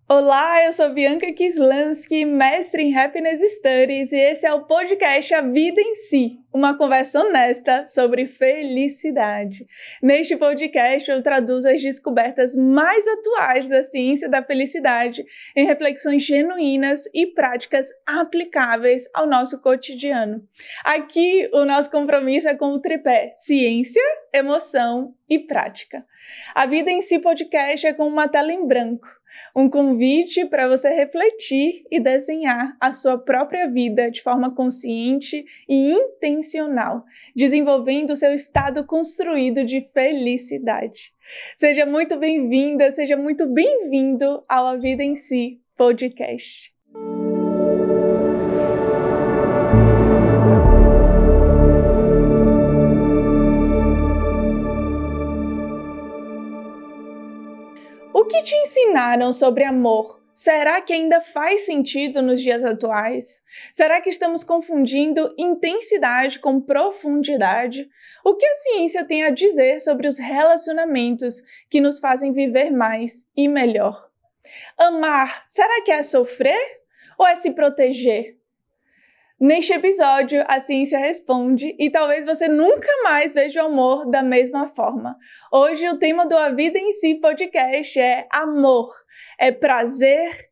Olá, eu sou Bianca Kislansky, mestre em Happiness Studies, e esse é o podcast A Vida em Si, uma conversa honesta sobre felicidade. Neste podcast eu traduzo as descobertas mais atuais da ciência da felicidade em reflexões genuínas e práticas aplicáveis ao nosso cotidiano. Aqui o nosso compromisso é com o tripé ciência, emoção e prática. A Vida em Si podcast é como uma tela em branco. Um convite para você refletir e desenhar a sua própria vida de forma consciente e intencional, desenvolvendo o seu estado construído de felicidade. Seja muito bem-vinda, seja muito bem-vindo ao A Vida em Si podcast. O que te ensinaram sobre amor? Será que ainda faz sentido nos dias atuais? Será que estamos confundindo intensidade com profundidade? O que a ciência tem a dizer sobre os relacionamentos que nos fazem viver mais e melhor? Amar, será que é sofrer ou é se proteger? Neste episódio, a ciência responde e talvez você nunca mais veja o amor da mesma forma. Hoje, o tema do A Vida em Si podcast é amor. É prazer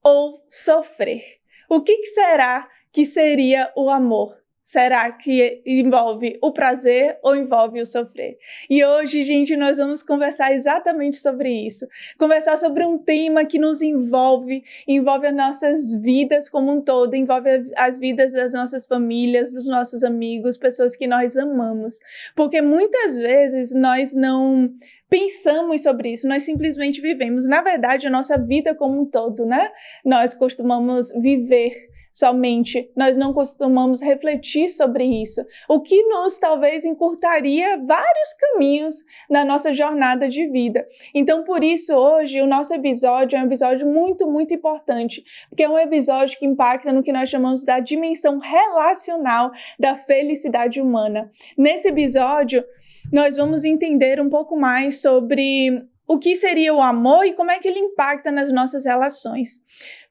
ou sofrer? O que será que seria o amor? Será que envolve o prazer ou envolve o sofrer? E hoje, gente, nós vamos conversar exatamente sobre isso. Conversar sobre um tema que nos envolve as nossas vidas como um todo, envolve as vidas das nossas famílias, dos nossos amigos, pessoas que nós amamos. Porque muitas vezes nós não pensamos sobre isso, nós simplesmente vivemos. Na verdade, a nossa vida como um todo, né? Nós costumamos viver somente, nós não costumamos refletir sobre isso, o que nos talvez encurtaria vários caminhos na nossa jornada de vida. Então, por isso, hoje, o nosso episódio é um episódio muito, muito importante, porque é um episódio que impacta no que nós chamamos da dimensão relacional da felicidade humana. Nesse episódio, nós vamos entender um pouco mais sobre o que seria o amor e como é que ele impacta nas nossas relações.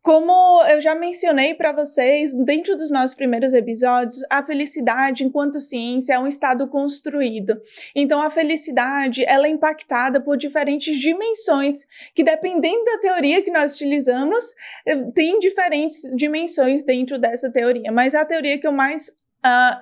Como eu já mencionei para vocês dentro dos nossos primeiros episódios, a felicidade enquanto ciência é um estado construído. Então a felicidade ela é impactada por diferentes dimensões que, dependendo da teoria que nós utilizamos, tem diferentes dimensões dentro dessa teoria. Mas a teoria que eu mais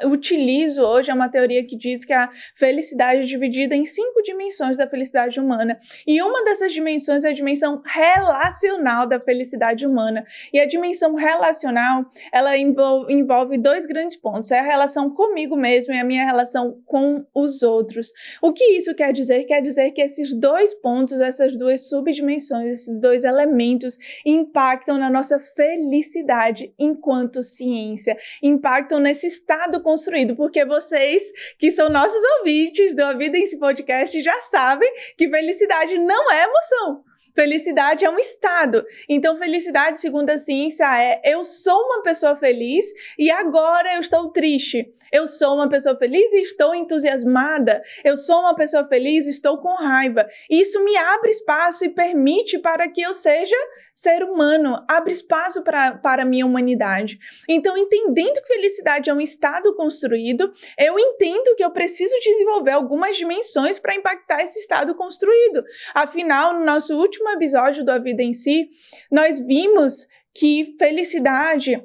utilizo hoje é uma teoria que diz que a felicidade é dividida em 5 dimensões da felicidade humana. E uma dessas dimensões é a dimensão relacional da felicidade humana. E a dimensão relacional, ela envolve 2 grandes pontos. É a relação comigo mesmo e a minha relação com os outros. O que isso quer dizer? Quer dizer que esses 2 pontos, essas 2 subdimensões, esses 2 elementos impactam na nossa felicidade enquanto ciência. Impactam nesse estado construído, porque vocês que são nossos ouvintes do A Vida em Si podcast já sabem que felicidade não é emoção. Felicidade é um estado. Então, felicidade, segundo a ciência, é eu sou uma pessoa feliz e agora eu estou triste. Eu sou uma pessoa feliz e estou entusiasmada. Eu sou uma pessoa feliz e estou com raiva. Isso me abre espaço e permite para que eu seja ser humano. Abre espaço para a minha humanidade. Então, entendendo que felicidade é um estado construído, eu entendo que eu preciso desenvolver algumas dimensões para impactar esse estado construído. Afinal, no nosso último episódio do A Vida em Si, nós vimos que felicidade...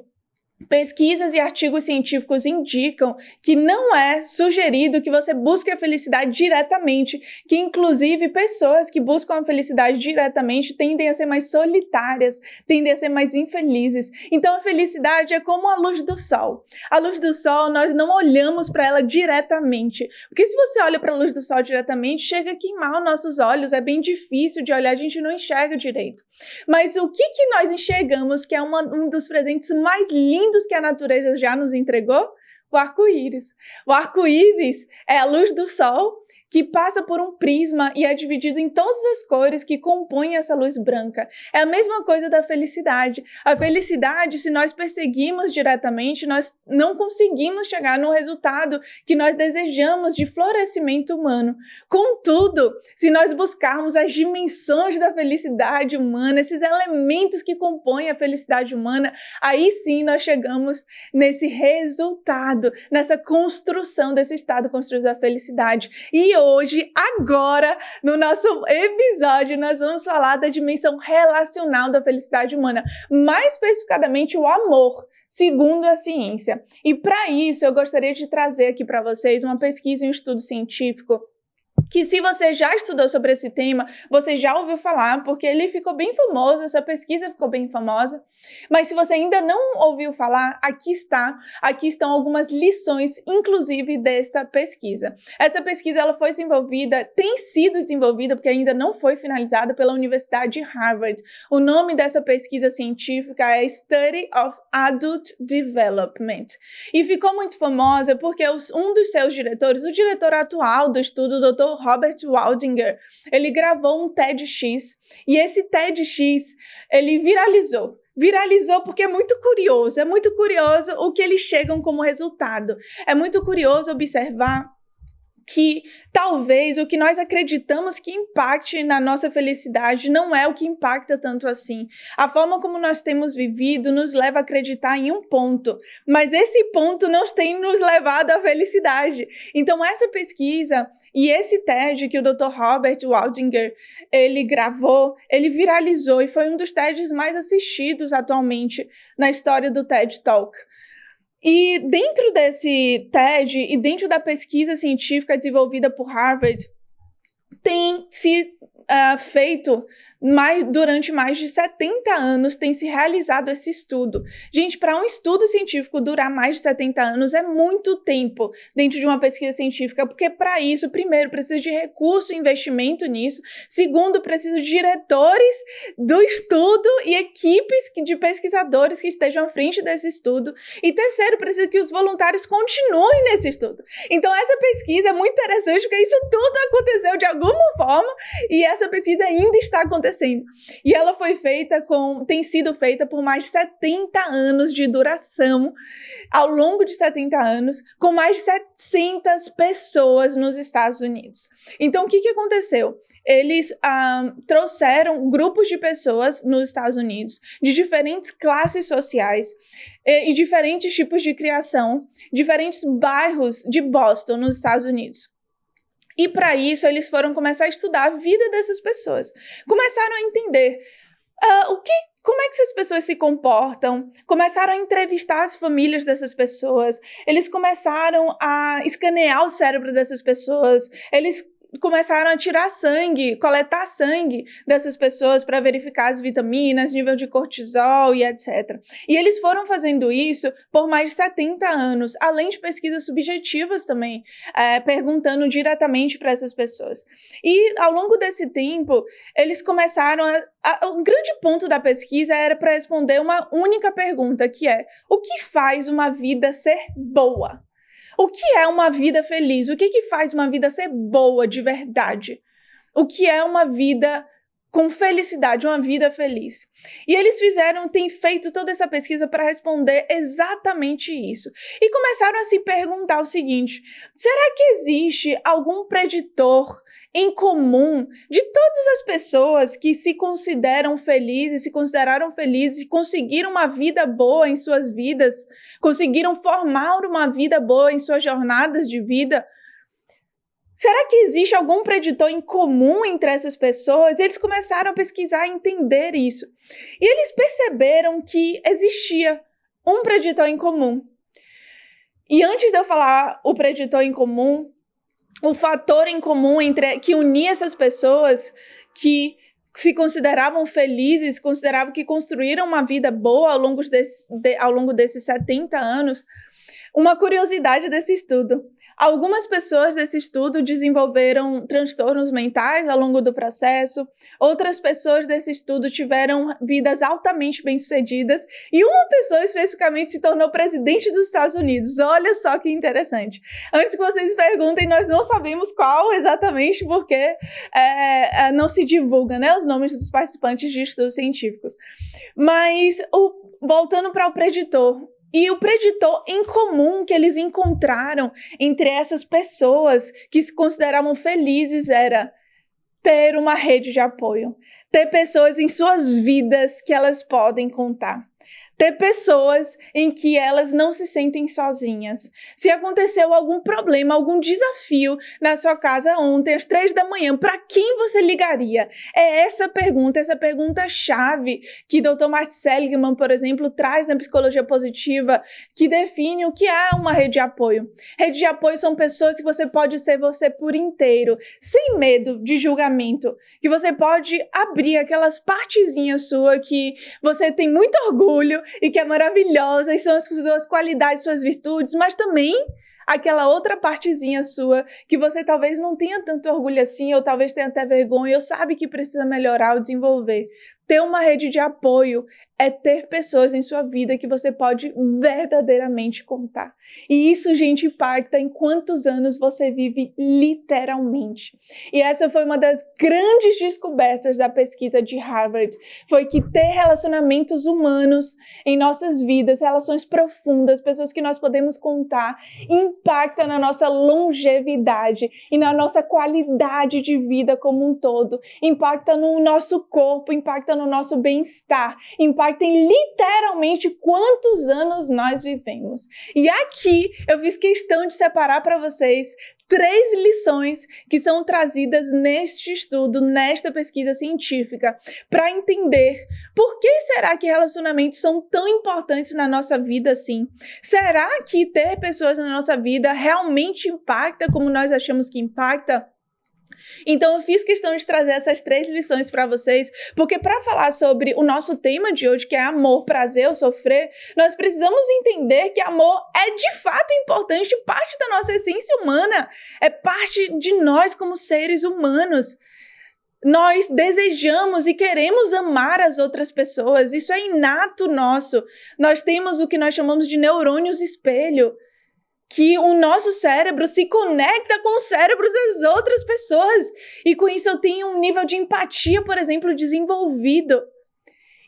Pesquisas e artigos científicos indicam que não é sugerido que você busque a felicidade diretamente, que inclusive pessoas que buscam a felicidade diretamente tendem a ser mais solitárias, tendem a ser mais infelizes. Então a felicidade é como a luz do sol. A luz do sol, nós não olhamos para ela diretamente, porque se você olha para a luz do sol diretamente, chega a queimar os nossos olhos, é bem difícil de olhar, a gente não enxerga direito. Mas o que nós enxergamos que é um dos presentes mais lindos que a natureza já nos entregou? O arco-íris. O arco-íris é a luz do sol que passa por um prisma e é dividido em todas as cores que compõem essa luz branca. É a mesma coisa da felicidade. A felicidade, se nós perseguimos diretamente, nós não conseguimos chegar no resultado que nós desejamos de florescimento humano. Contudo, se nós buscarmos as dimensões da felicidade humana, esses elementos que compõem a felicidade humana, aí sim nós chegamos nesse resultado, nessa construção desse estado construído da felicidade. E hoje, agora, no nosso episódio, nós vamos falar da dimensão relacional da felicidade humana, mais especificadamente o amor, segundo a ciência. E para isso, eu gostaria de trazer aqui para vocês uma pesquisa e um estudo científico que, se você já estudou sobre esse tema, você já ouviu falar, porque ele ficou bem famoso, essa pesquisa ficou bem famosa. Mas se você ainda não ouviu falar, aqui estão algumas lições, inclusive, desta pesquisa. Essa pesquisa ela foi desenvolvida, tem sido desenvolvida, porque ainda não foi finalizada, pela Universidade de Harvard. O nome dessa pesquisa científica é Study of Adult Development. E ficou muito famosa porque um dos seus diretores, o diretor atual do estudo, o Dr. Robert Waldinger, ele gravou um TEDx, e esse TEDx, ele viralizou porque é muito curioso o que eles chegam como resultado. É muito curioso observar que talvez o que nós acreditamos que impacte na nossa felicidade não é o que impacta tanto assim. A forma como nós temos vivido nos leva a acreditar em um ponto, mas esse ponto não tem nos levado à felicidade. Então essa pesquisa e esse TED que o Dr. Robert Waldinger, ele gravou, ele viralizou e foi um dos TEDs mais assistidos atualmente na história do TED Talk. E dentro desse TED e dentro da pesquisa científica desenvolvida por Harvard, tem se feito durante mais de 70 anos, tem se realizado esse estudo. Gente, para um estudo científico durar mais de 70 anos é muito tempo dentro de uma pesquisa científica, porque para isso, primeiro, precisa de recurso e investimento nisso, segundo, precisa de diretores do estudo e equipes de pesquisadores que estejam à frente desse estudo, e terceiro, precisa que os voluntários continuem nesse estudo. Então essa pesquisa é muito interessante, porque isso tudo aconteceu de alguma forma, e essa pesquisa ainda está acontecendo. E ela tem sido feita por mais de 70 anos de duração, ao longo de 70 anos, com mais de 700 pessoas nos Estados Unidos. Então, o que aconteceu? Eles trouxeram grupos de pessoas nos Estados Unidos, de diferentes classes sociais e diferentes tipos de criação, diferentes bairros de Boston, nos Estados Unidos. E para isso, eles foram começar a estudar a vida dessas pessoas. Começaram a entender como é que essas pessoas se comportam, começaram a entrevistar as famílias dessas pessoas, eles começaram a escanear o cérebro dessas pessoas, eles começaram a tirar sangue, coletar sangue dessas pessoas para verificar as vitaminas, nível de cortisol e etc. E eles foram fazendo isso por mais de 70 anos, além de pesquisas subjetivas também, perguntando diretamente para essas pessoas. E ao longo desse tempo, eles começaram o grande ponto da pesquisa era para responder uma única pergunta, que é: o que faz uma vida ser boa? O que é uma vida feliz? O que faz uma vida ser boa de verdade? O que é uma vida com felicidade, uma vida feliz? E eles têm feito toda essa pesquisa para responder exatamente isso. E começaram a se perguntar o seguinte: será que existe algum preditor em comum de todas as pessoas que se consideram felizes, se consideraram felizes e conseguiram uma vida boa em suas vidas, conseguiram formar uma vida boa em suas jornadas de vida? Será que existe algum preditor em comum entre essas pessoas? E eles começaram a pesquisar e entender isso. E eles perceberam que existia um preditor em comum. E antes de eu falar o preditor em comum, o fator em comum que unia essas pessoas que se consideravam felizes, consideravam que construíram uma vida boa ao longo desses 70 anos, uma curiosidade desse estudo. Algumas pessoas desse estudo desenvolveram transtornos mentais ao longo do processo, outras pessoas desse estudo tiveram vidas altamente bem-sucedidas e uma pessoa especificamente se tornou presidente dos Estados Unidos. Olha só que interessante. Antes que vocês perguntem, nós não sabemos qual exatamente porque não se divulga, né, os nomes dos participantes de estudos científicos. Mas, voltando para o preditor, e o preditor em comum que eles encontraram entre essas pessoas que se consideravam felizes era ter uma rede de apoio, ter pessoas em suas vidas que elas podem contar. Ter pessoas em que elas não se sentem sozinhas. Se aconteceu algum problema, algum desafio na sua casa ontem, às 3 da manhã, para quem você ligaria? É essa pergunta-chave que Dr. Martin Seligman, por exemplo, traz na psicologia positiva, que define o que é uma rede de apoio. Rede de apoio são pessoas que você pode ser você por inteiro, sem medo de julgamento, que você pode abrir aquelas partezinhas suas que você tem muito orgulho e que é maravilhosa, e são as suas qualidades, suas virtudes, mas também aquela outra partezinha sua que você talvez não tenha tanto orgulho assim, ou talvez tenha até vergonha, ou sabe que precisa melhorar ou desenvolver. Ter uma rede de apoio é ter pessoas em sua vida que você pode verdadeiramente contar. E isso, gente, impacta em quantos anos você vive literalmente. E essa foi uma das grandes descobertas da pesquisa de Harvard, foi que ter relacionamentos humanos em nossas vidas, relações profundas, pessoas que nós podemos contar, impacta na nossa longevidade e na nossa qualidade de vida como um todo, impacta no nosso corpo, impacta no nosso bem-estar, impacta em literalmente quantos anos nós vivemos. E aqui eu fiz questão de separar para vocês 3 lições que são trazidas neste estudo, nesta pesquisa científica, para entender por que será que relacionamentos são tão importantes na nossa vida assim? Será que ter pessoas na nossa vida realmente impacta como nós achamos que impacta? Então eu fiz questão de trazer essas 3 lições para vocês, porque para falar sobre o nosso tema de hoje, que é amor, prazer ou sofrer, nós precisamos entender que amor é de fato importante, parte da nossa essência humana, é parte de nós como seres humanos. Nós desejamos e queremos amar as outras pessoas, isso é inato nosso. Nós temos o que nós chamamos de neurônios espelho, que o nosso cérebro se conecta com os cérebros das outras pessoas. E com isso eu tenho um nível de empatia, por exemplo, desenvolvido.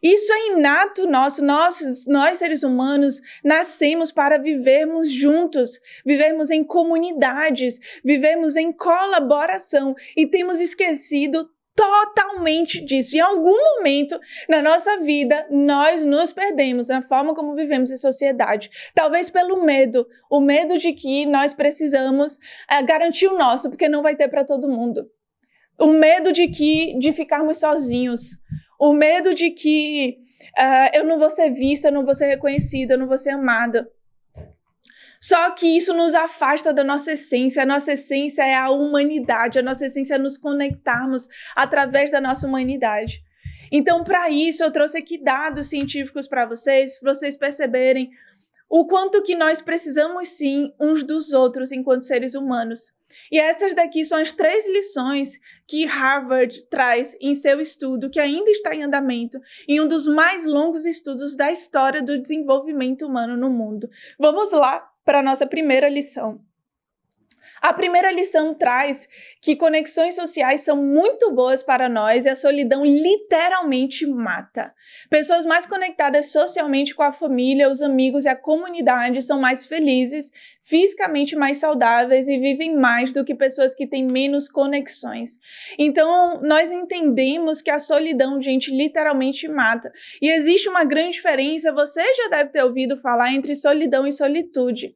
Isso é inato nosso. Nós seres humanos, nascemos para vivermos juntos, vivermos em comunidades, vivermos em colaboração e temos esquecido totalmente disso. Em algum momento na nossa vida, nós nos perdemos na forma como vivemos em sociedade. Talvez pelo medo, o medo de que nós precisamos garantir o nosso, porque não vai ter para todo mundo. O medo de ficarmos sozinhos. O medo de que eu não vou ser vista, eu não vou ser reconhecida, eu não vou ser amada. Só que isso nos afasta da nossa essência. A nossa essência é a humanidade. A nossa essência é nos conectarmos através da nossa humanidade. Então, para isso, eu trouxe aqui dados científicos para vocês perceberem o quanto que nós precisamos, sim, uns dos outros enquanto seres humanos. E essas daqui são as 3 lições que Harvard traz em seu estudo, que ainda está em andamento, em um dos mais longos estudos da história do desenvolvimento humano no mundo. Vamos lá para a nossa primeira lição. A primeira lição traz que conexões sociais são muito boas para nós e a solidão literalmente mata. Pessoas mais conectadas socialmente com a família, os amigos e a comunidade são mais felizes, fisicamente mais saudáveis e vivem mais do que pessoas que têm menos conexões. Então, nós entendemos que a solidão, gente, literalmente mata. E existe uma grande diferença, você já deve ter ouvido falar, entre solidão e solitude.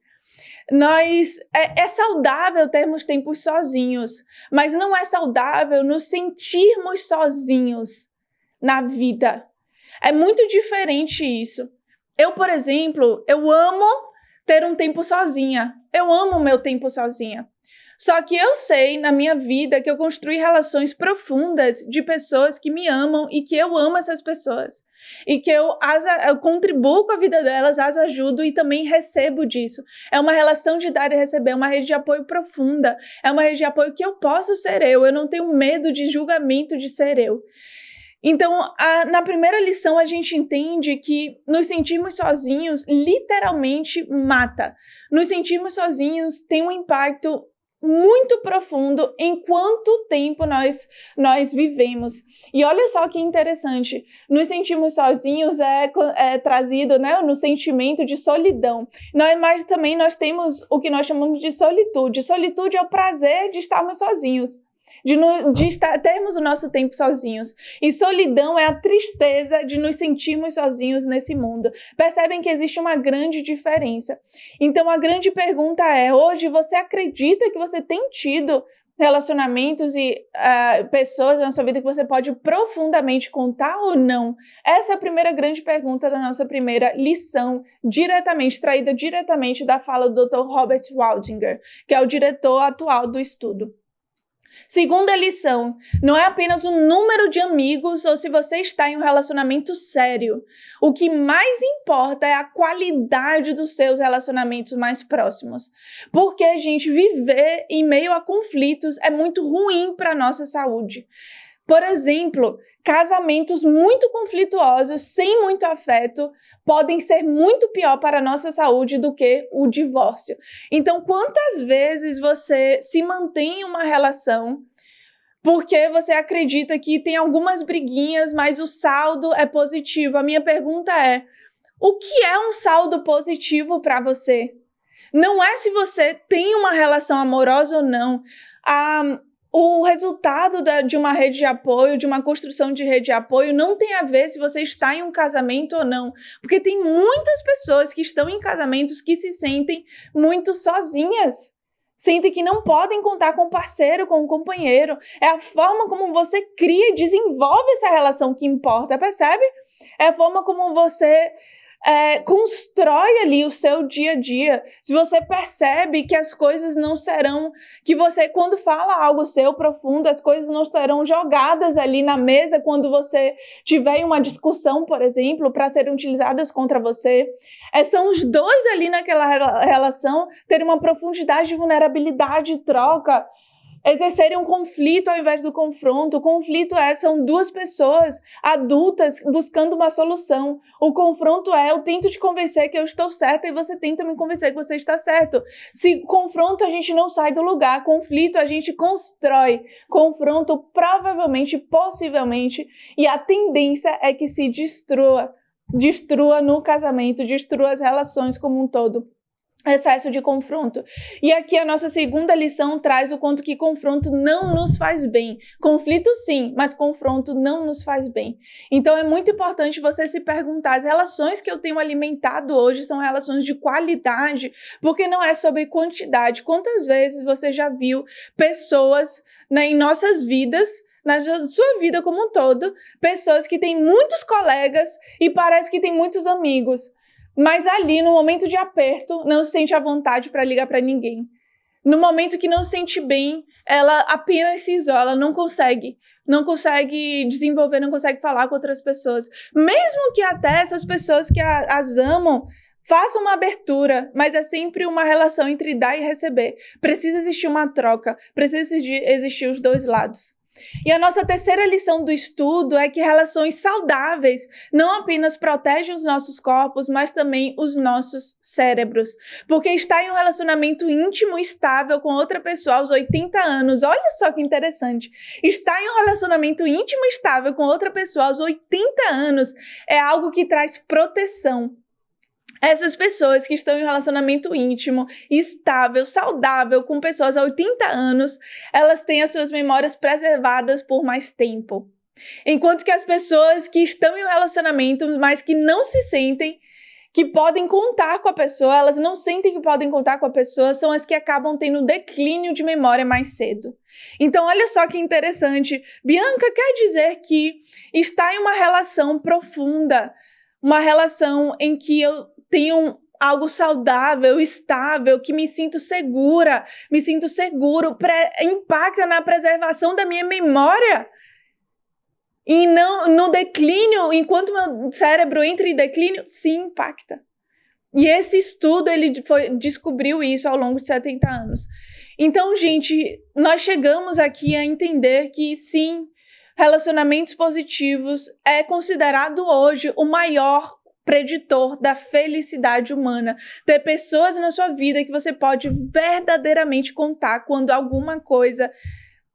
É saudável termos tempos sozinhos, mas não é saudável nos sentirmos sozinhos na vida. É muito diferente isso. Eu, por exemplo, eu amo ter um tempo sozinha. Eu amo o meu tempo sozinha. Só que eu sei na minha vida que eu construí relações profundas de pessoas que me amam e que eu amo essas pessoas. E que eu contribuo com a vida delas, as ajudo e também recebo disso. É uma relação de dar e receber, é uma rede de apoio profunda, é uma rede de apoio que eu posso ser eu não tenho medo de julgamento de ser eu. Então, na primeira lição, a gente entende que nos sentirmos sozinhos literalmente mata. Nos sentirmos sozinhos tem um impacto muito profundo em quanto tempo nós vivemos. E olha só que interessante, nos sentirmos sozinhos é trazido, né, no sentimento de solidão. Mas também nós temos o que nós chamamos de solitude. Solitude é o prazer de estarmos sozinhos. De termos o nosso tempo sozinhos. E solidão é a tristeza de nos sentirmos sozinhos nesse mundo. Percebem que existe uma grande diferença. Então, a grande pergunta é, hoje você acredita que você tem tido relacionamentos e pessoas na sua vida que você pode profundamente contar ou não? Essa é a primeira grande pergunta da nossa primeira lição, traída diretamente da fala do Dr. Robert Waldinger, que é o diretor atual do estudo. Segunda lição, não é apenas o número de amigos ou se você está em um relacionamento sério. O que mais importa é a qualidade dos seus relacionamentos mais próximos. Porque, gente, viver em meio a conflitos é muito ruim para a nossa saúde. Por exemplo, casamentos muito conflituosos, sem muito afeto, podem ser muito pior para a nossa saúde do que o divórcio. Então, quantas vezes você se mantém em uma relação porque você acredita que tem algumas briguinhas, mas o saldo é positivo? A minha pergunta é, o que é um saldo positivo para você? Não é se você tem uma relação amorosa ou não. O resultado de uma rede de apoio, de uma construção de rede de apoio, não tem a ver se você está em um casamento ou não. Porque tem muitas pessoas que estão em casamentos que se sentem muito sozinhas. Sentem que não podem contar com um parceiro, com um companheiro. É a forma como você cria e desenvolve essa relação que importa, percebe? É a forma como você constrói ali o seu dia a dia. Se você percebe que as coisas não serão, que você, quando fala algo seu profundo, as coisas não serão jogadas ali na mesa quando você tiver uma discussão, por exemplo, para serem utilizadas contra você. São os dois ali naquela relação terem uma profundidade de vulnerabilidade e troca, exercerem um conflito ao invés do confronto. O conflito são duas pessoas adultas buscando uma solução. O confronto eu tento te convencer que eu estou certa e você tenta me convencer que você está certo. Se confronto, a gente não sai do lugar. Conflito, a gente constrói. Confronto, provavelmente, possivelmente, e a tendência é que se destrua no casamento, destrua as relações como um todo. Excesso de confronto. E aqui a nossa segunda lição traz o quanto que confronto não nos faz bem. Conflito sim, mas confronto não nos faz bem. Então é muito importante você se perguntar, as relações que eu tenho alimentado hoje são relações de qualidade, porque não é sobre quantidade. Quantas vezes você já viu pessoas em nossas vidas, na sua vida como um todo, pessoas que têm muitos colegas e parece que têm muitos amigos, mas ali, no momento de aperto, não se sente à vontade para ligar para ninguém. No momento que não se sente bem, ela apenas se isola, não consegue desenvolver, não consegue falar com outras pessoas. Mesmo que até essas pessoas que as amam façam uma abertura, mas é sempre uma relação entre dar e receber. Precisa existir uma troca, precisa existir os dois lados. E a nossa terceira lição do estudo é que relações saudáveis não apenas protegem os nossos corpos, mas também os nossos cérebros. Porque estar em um relacionamento íntimo e estável com outra pessoa aos 80 anos, olha só que interessante, estar em um relacionamento íntimo e estável com outra pessoa aos 80 anos é algo que traz proteção. Essas pessoas que estão em um relacionamento íntimo, estável, saudável, com pessoas há 80 anos, elas têm as suas memórias preservadas por mais tempo. Enquanto que as pessoas que estão em um relacionamento, mas que não se sentem que podem contar com a pessoa, elas não sentem que podem contar com a pessoa, são as que acabam tendo declínio de memória mais cedo. Então, olha só que interessante. Bianca, quer dizer que está em uma relação profunda, uma relação em que eu tenho algo saudável, estável, que me sinto segura, me sinto seguro, impacta na preservação da minha memória. E não no declínio, enquanto meu cérebro entra em declínio, sim, impacta. E esse estudo, ele descobriu isso ao longo de 70 anos. Então, gente, nós chegamos aqui a entender que, sim, relacionamentos positivos é considerado hoje o maior preditor da felicidade humana. Ter pessoas na sua vida que você pode verdadeiramente contar quando alguma coisa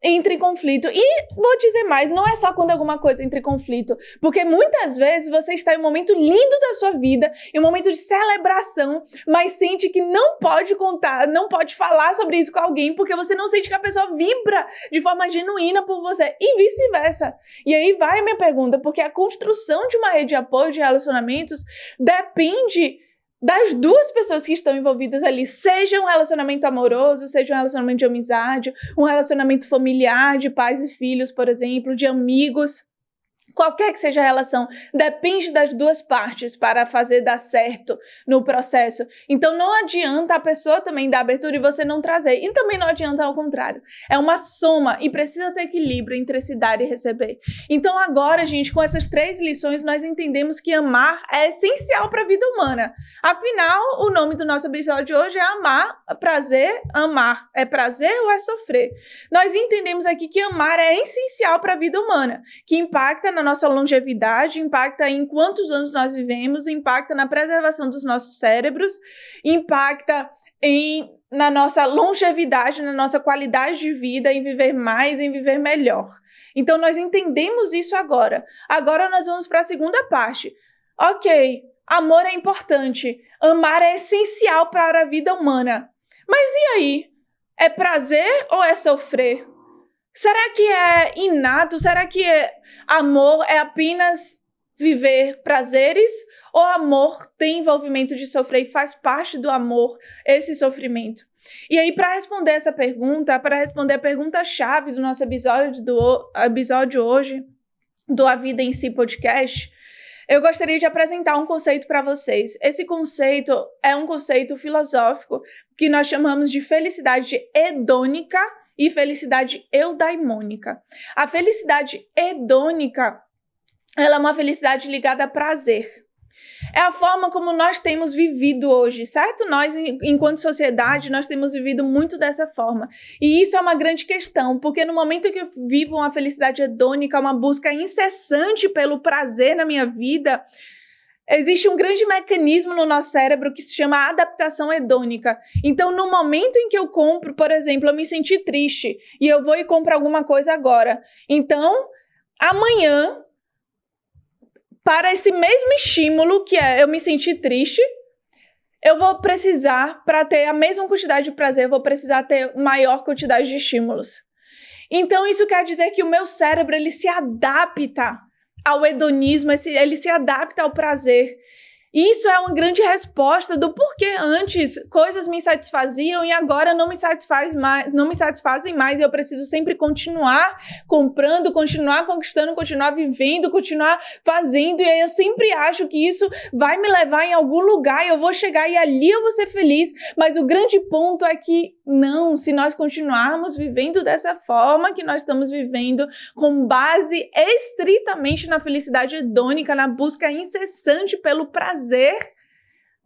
entra em conflito. E vou dizer mais, não é só quando alguma coisa entra em conflito, porque muitas vezes você está em um momento lindo da sua vida, em um momento de celebração, mas sente que não pode contar, não pode falar sobre isso com alguém, porque você não sente que a pessoa vibra de forma genuína por você, e vice-versa. E aí vai a minha pergunta, porque a construção de uma rede de apoio de relacionamentos depende das duas pessoas que estão envolvidas ali, seja um relacionamento amoroso, seja um relacionamento de amizade, um relacionamento familiar, de pais e filhos, por exemplo, de amigos. Qualquer que seja a relação, depende das duas partes para fazer dar certo no processo. Então não adianta a pessoa também dar abertura e você não trazer. E também não adianta ao contrário. É uma soma e precisa ter equilíbrio entre se dar e receber. Então agora, gente, com essas 3 lições, nós entendemos que amar é essencial para a vida humana. Afinal, o nome do nosso episódio de hoje é amar, prazer, amar. É prazer ou é sofrer? Nós entendemos aqui que amar é essencial para a vida humana, que impacta na nossa longevidade, impacta em quantos anos nós vivemos, impacta na preservação dos nossos cérebros, impacta na nossa longevidade, na nossa qualidade de vida, em viver mais, em viver melhor. Então, nós entendemos isso agora. Agora nós vamos para a segunda parte. Ok, amor é importante, amar é essencial para a vida humana. Mas e aí? É prazer ou é sofrer? Será que é inato? Será que amor é apenas viver prazeres? Ou amor tem envolvimento de sofrer e faz parte do amor esse sofrimento? E aí, para responder essa pergunta, para responder a pergunta-chave do nosso episódio hoje, do A Vida em Si Podcast, eu gostaria de apresentar um conceito para vocês. Esse conceito é um conceito filosófico que nós chamamos de felicidade hedônica e felicidade eudaimônica. A felicidade hedônica, ela é uma felicidade ligada a prazer. É a forma como nós temos vivido hoje, certo? Nós, enquanto sociedade, nós temos vivido muito dessa forma. E isso é uma grande questão, porque no momento que eu vivo uma felicidade hedônica, uma busca incessante pelo prazer na minha vida, existe um grande mecanismo no nosso cérebro que se chama adaptação hedônica. Então, no momento em que eu compro, por exemplo, eu me senti triste e eu vou e compro alguma coisa agora. Então, amanhã, para esse mesmo estímulo, que é eu me sentir triste, eu vou precisar, para ter a mesma quantidade de prazer, eu vou precisar ter maior quantidade de estímulos. Então, isso quer dizer que o meu cérebro, ele se adapta ao hedonismo, ele se adapta ao prazer. Isso é uma grande resposta do porquê antes coisas me satisfaziam e agora não me satisfazem mais e eu preciso sempre continuar comprando, continuar conquistando, continuar vivendo, continuar fazendo, e aí eu sempre acho que isso vai me levar em algum lugar e eu vou chegar e ali eu vou ser feliz, mas o grande ponto é que não, se nós continuarmos vivendo dessa forma que nós estamos vivendo, com base estritamente na felicidade hedônica, na busca incessante pelo prazer,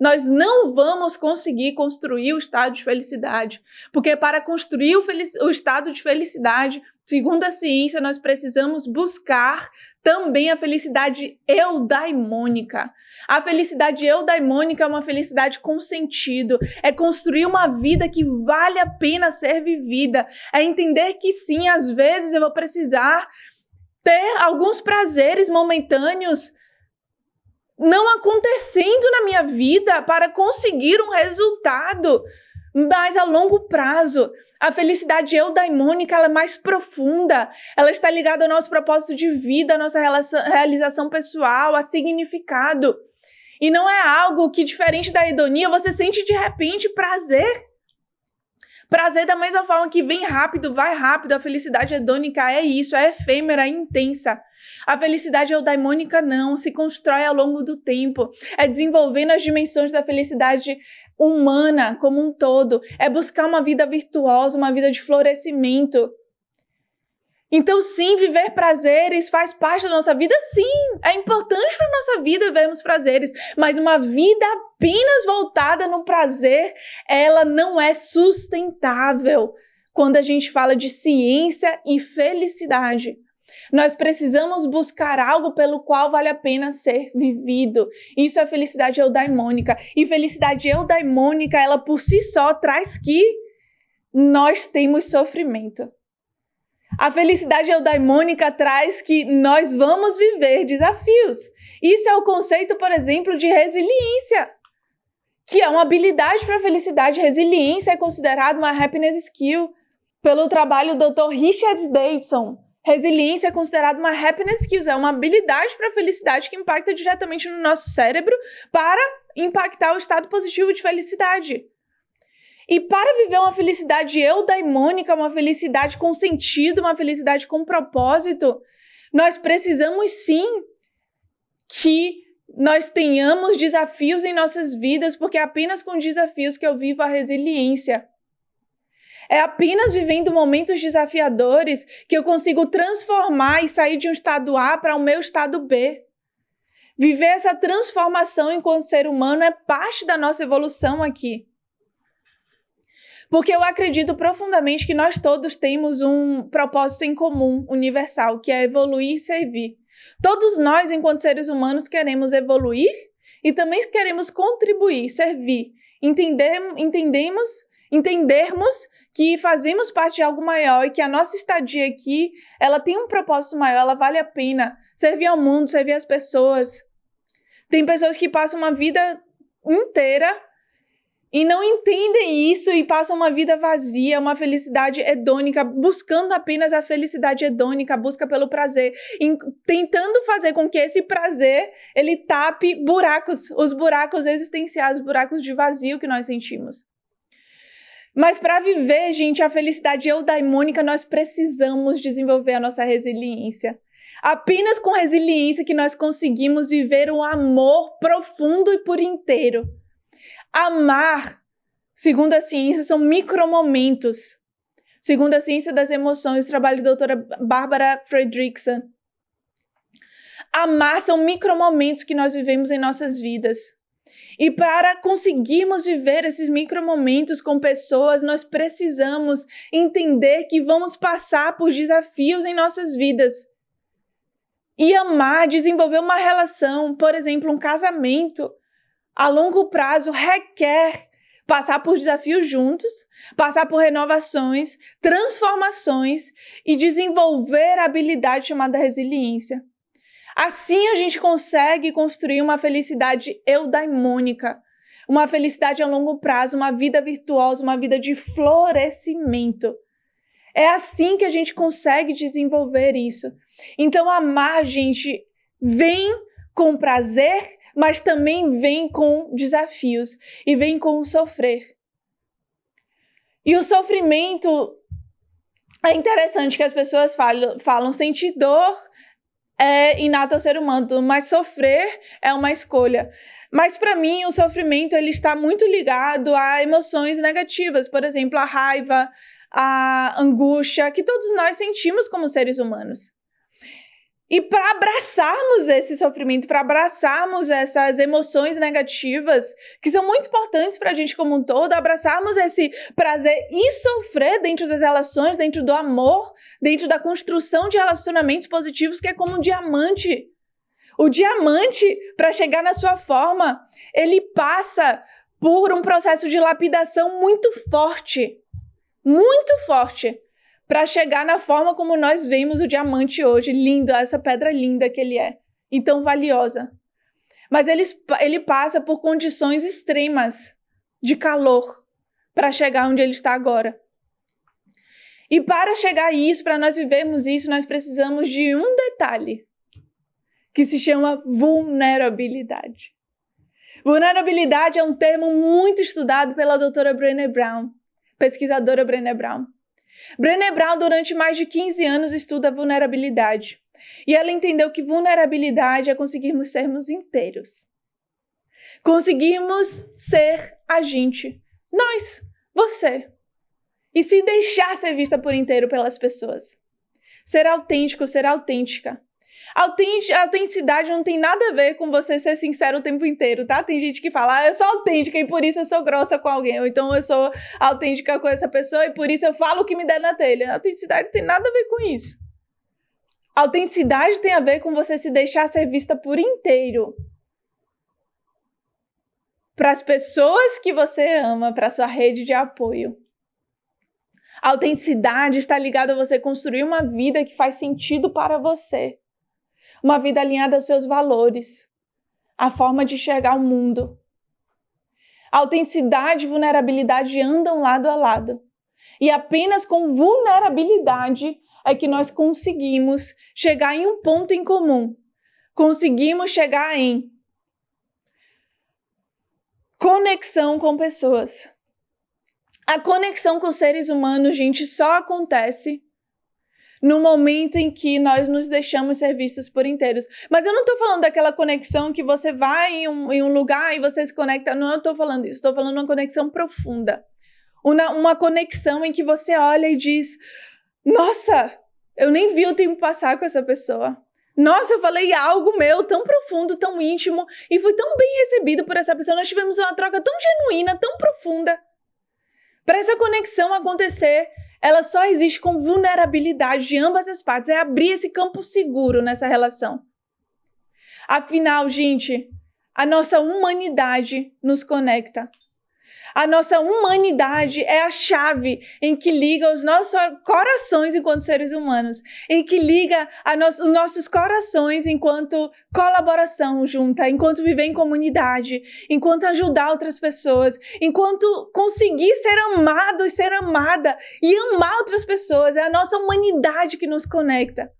nós não vamos conseguir construir o estado de felicidade. Porque para construir o estado de felicidade, segundo a ciência, nós precisamos buscar também a felicidade eudaimônica. A felicidade eudaimônica é uma felicidade com sentido, é construir uma vida que vale a pena ser vivida, é entender que sim, às vezes eu vou precisar ter alguns prazeres momentâneos não acontecendo na minha vida para conseguir um resultado mais a longo prazo. A felicidade eudaimônica, ela é mais profunda, ela está ligada ao nosso propósito de vida, à nossa realização pessoal, a significado. E não é algo que, diferente da hedonia, você sente de repente prazer. Prazer da mesma forma que vem rápido, vai rápido, a felicidade hedônica é isso, é efêmera, é intensa. A felicidade eudaimônica não, se constrói ao longo do tempo, é desenvolvendo as dimensões da felicidade humana como um todo, é buscar uma vida virtuosa, uma vida de florescimento. Então, sim, viver prazeres faz parte da nossa vida, sim. É importante para a nossa vida vivermos prazeres, mas uma vida apenas voltada no prazer, ela não é sustentável quando a gente fala de ciência e felicidade. Nós precisamos buscar algo pelo qual vale a pena ser vivido. Isso é felicidade eudaimônica. E felicidade eudaimônica, ela por si só traz que nós temos sofrimento. A felicidade eudaimônica traz que nós vamos viver desafios. Isso é o conceito, por exemplo, de resiliência, que é uma habilidade para a felicidade. Resiliência é considerada uma happiness skill pelo trabalho do Dr. Richard Davidson. Resiliência é considerada uma happiness skill, é uma habilidade para a felicidade que impacta diretamente no nosso cérebro para impactar o estado positivo de felicidade. E para viver uma felicidade eudaimônica, uma felicidade com sentido, uma felicidade com propósito, nós precisamos sim que nós tenhamos desafios em nossas vidas, porque é apenas com desafios que eu vivo a resiliência. É apenas vivendo momentos desafiadores que eu consigo transformar e sair de um estado A para o meu estado B. Viver essa transformação enquanto ser humano é parte da nossa evolução aqui. Porque eu acredito profundamente que nós todos temos um propósito em comum, universal, que é evoluir e servir. Todos nós, enquanto seres humanos, queremos evoluir e também queremos contribuir, servir. Entendermos que fazemos parte de algo maior e que a nossa estadia aqui, ela tem um propósito maior, ela vale a pena servir ao mundo, servir as pessoas. Tem pessoas que passam uma vida inteira e não entendem isso e passam uma vida vazia, uma felicidade hedônica, buscando apenas a felicidade hedônica, a busca pelo prazer, tentando fazer com que esse prazer, ele tape buracos, os buracos existenciais, os buracos de vazio que nós sentimos. Mas para viver, gente, a felicidade eudaimônica, nós precisamos desenvolver a nossa resiliência. Apenas com resiliência que nós conseguimos viver um amor profundo e por inteiro. Amar, segundo a ciência, são micromomentos. Segundo a ciência das emoções, o trabalho da doutora Barbara Fredrickson. Amar são micromomentos que nós vivemos em nossas vidas. E para conseguirmos viver esses micromomentos com pessoas, nós precisamos entender que vamos passar por desafios em nossas vidas. E amar, desenvolver uma relação, por exemplo, um casamento, a longo prazo requer passar por desafios juntos, passar por renovações, transformações e desenvolver a habilidade chamada resiliência. Assim a gente consegue construir uma felicidade eudaimônica, uma felicidade a longo prazo, uma vida virtuosa, uma vida de florescimento. É assim que a gente consegue desenvolver isso. Então amar, gente, vem com prazer, mas também vem com desafios e vem com o sofrer. E o sofrimento, é interessante que as pessoas falam sentir dor é inato ao ser humano, mas sofrer é uma escolha. Mas para mim o sofrimento ele está muito ligado a emoções negativas, por exemplo, a raiva, a angústia, que todos nós sentimos como seres humanos. E para abraçarmos esse sofrimento, para abraçarmos essas emoções negativas, que são muito importantes para a gente como um todo, abraçarmos esse prazer e sofrer dentro das relações, dentro do amor, dentro da construção de relacionamentos positivos, que é como um diamante. O diamante, para chegar na sua forma, ele passa por um processo de lapidação muito forte, para chegar na forma como nós vemos o diamante hoje, lindo, essa pedra linda que ele é, e tão valiosa. Mas ele passa por condições extremas de calor para chegar onde ele está agora. E para chegar a isso, para nós vivermos isso, nós precisamos de um detalhe, que se chama vulnerabilidade. Vulnerabilidade é um termo muito estudado pela doutora Brené Brown. pesquisadora Brené Brown. Brené Brown, durante mais de 15 anos, estuda vulnerabilidade. E ela entendeu que vulnerabilidade é conseguirmos sermos inteiros. Conseguirmos ser a gente. Nós, você. E se deixar ser vista por inteiro pelas pessoas. Ser autêntico, ser autêntica. Autenticidade não tem nada a ver com você ser sincero o tempo inteiro, tá? Tem gente que fala, eu sou autêntica e por isso eu sou grossa com alguém. Ou então eu sou autêntica com essa pessoa e por isso eu falo o que me der na telha. Autenticidade não tem nada a ver com isso. Autenticidade tem a ver com você se deixar ser vista por inteiro. Para as pessoas que você ama, para a sua rede de apoio. A autenticidade está ligada a você construir uma vida que faz sentido para você. Uma vida alinhada aos seus valores. A forma de enxergar o mundo. A autenticidade e vulnerabilidade andam lado a lado. E apenas com vulnerabilidade é que nós conseguimos chegar em um ponto em comum. Conseguimos chegar em conexão com pessoas. A conexão com seres humanos, gente, só acontece no momento em que nós nos deixamos ser vistos por inteiros. Mas eu não estou falando daquela conexão que você vai em um lugar e você se conecta. Não, eu estou falando isso. Estou falando de uma conexão profunda. Uma conexão em que você olha e diz, nossa, eu nem vi o tempo passar com essa pessoa. Nossa, eu falei algo meu tão profundo, tão íntimo e fui tão bem recebido por essa pessoa. Nós tivemos uma troca tão genuína, tão profunda. Para essa conexão acontecer, ela só existe com vulnerabilidade de ambas as partes. É abrir esse campo seguro nessa relação. Afinal, gente, a nossa humanidade nos conecta. A nossa humanidade é a chave em que liga os nossos corações enquanto seres humanos, em que liga os nossos corações enquanto colaboração junta, enquanto viver em comunidade, enquanto ajudar outras pessoas, enquanto conseguir ser amado e ser amada e amar outras pessoas. É a nossa humanidade que nos conecta.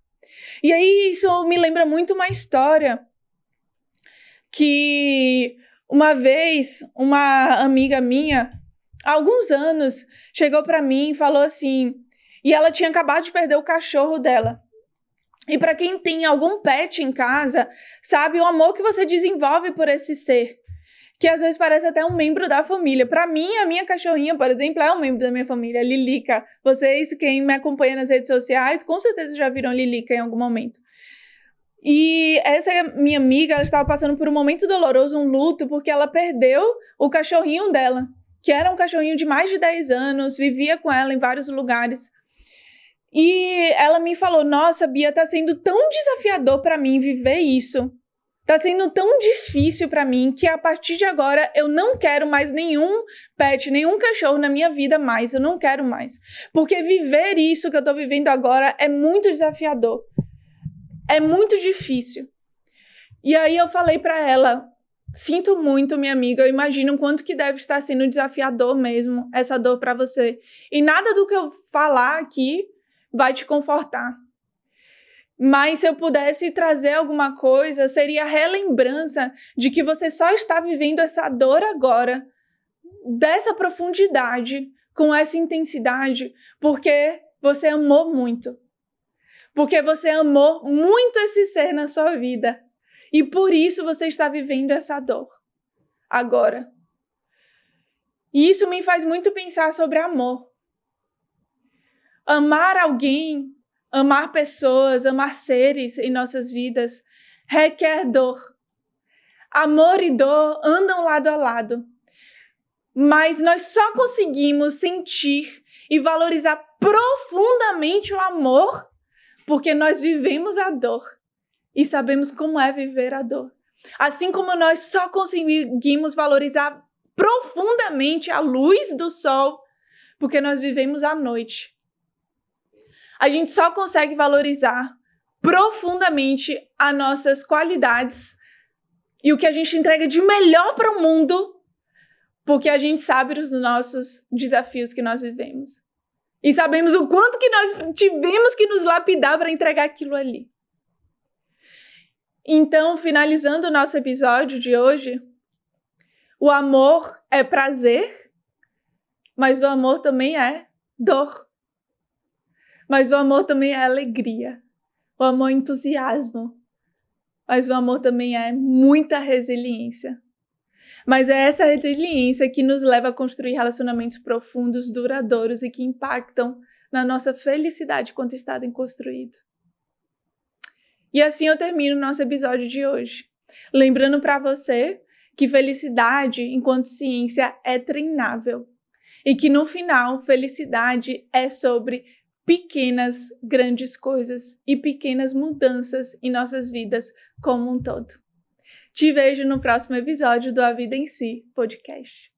E aí isso me lembra muito uma história que uma vez, uma amiga minha, há alguns anos, chegou para mim e falou assim, e ela tinha acabado de perder o cachorro dela. E para quem tem algum pet em casa, sabe o amor que você desenvolve por esse ser, que às vezes parece até um membro da família. Para mim, a minha cachorrinha, por exemplo, é um membro da minha família, a Lilica. Vocês, quem me acompanha nas redes sociais, com certeza já viram Lilica em algum momento. E essa minha amiga, ela estava passando por um momento doloroso, um luto, porque ela perdeu o cachorrinho dela, que era um cachorrinho de mais de 10 anos, vivia com ela em vários lugares. E ela me falou, nossa, Bia, tá sendo tão desafiador para mim viver isso. Tá sendo tão difícil para mim que a partir de agora eu não quero mais nenhum pet, nenhum cachorro na minha vida mais, eu não quero mais. Porque viver isso que eu tô vivendo agora é muito desafiador. É muito difícil. E aí eu falei para ela, sinto muito, minha amiga, eu imagino o quanto que deve estar sendo desafiador mesmo, essa dor para você. E nada do que eu falar aqui vai te confortar. Mas se eu pudesse trazer alguma coisa, seria a relembrança de que você só está vivendo essa dor agora, dessa profundidade, com essa intensidade, porque você amou muito. Porque você amou muito esse ser na sua vida. E por isso você está vivendo essa dor. Agora. E isso me faz muito pensar sobre amor. Amar alguém, amar pessoas, amar seres em nossas vidas requer dor. Amor e dor andam lado a lado. Mas nós só conseguimos sentir e valorizar profundamente o amor porque nós vivemos a dor e sabemos como é viver a dor. Assim como nós só conseguimos valorizar profundamente a luz do sol, porque nós vivemos a noite. A gente só consegue valorizar profundamente as nossas qualidades e o que a gente entrega de melhor para o mundo, porque a gente sabe os nossos desafios que nós vivemos. E sabemos o quanto que nós tivemos que nos lapidar para entregar aquilo ali. Então, finalizando o nosso episódio de hoje, o amor é prazer, Mas o amor também é dor. Mas o amor também é alegria. O amor é entusiasmo. Mas o amor também é muita resiliência. Mas é essa resiliência que nos leva a construir relacionamentos profundos, duradouros e que impactam na nossa felicidade quando está em construído. E assim eu termino o nosso episódio de hoje. Lembrando para você que felicidade, enquanto ciência, é treinável. E que no final, felicidade é sobre pequenas, grandes coisas e pequenas mudanças em nossas vidas como um todo. Te vejo no próximo episódio do A Vida em Si podcast.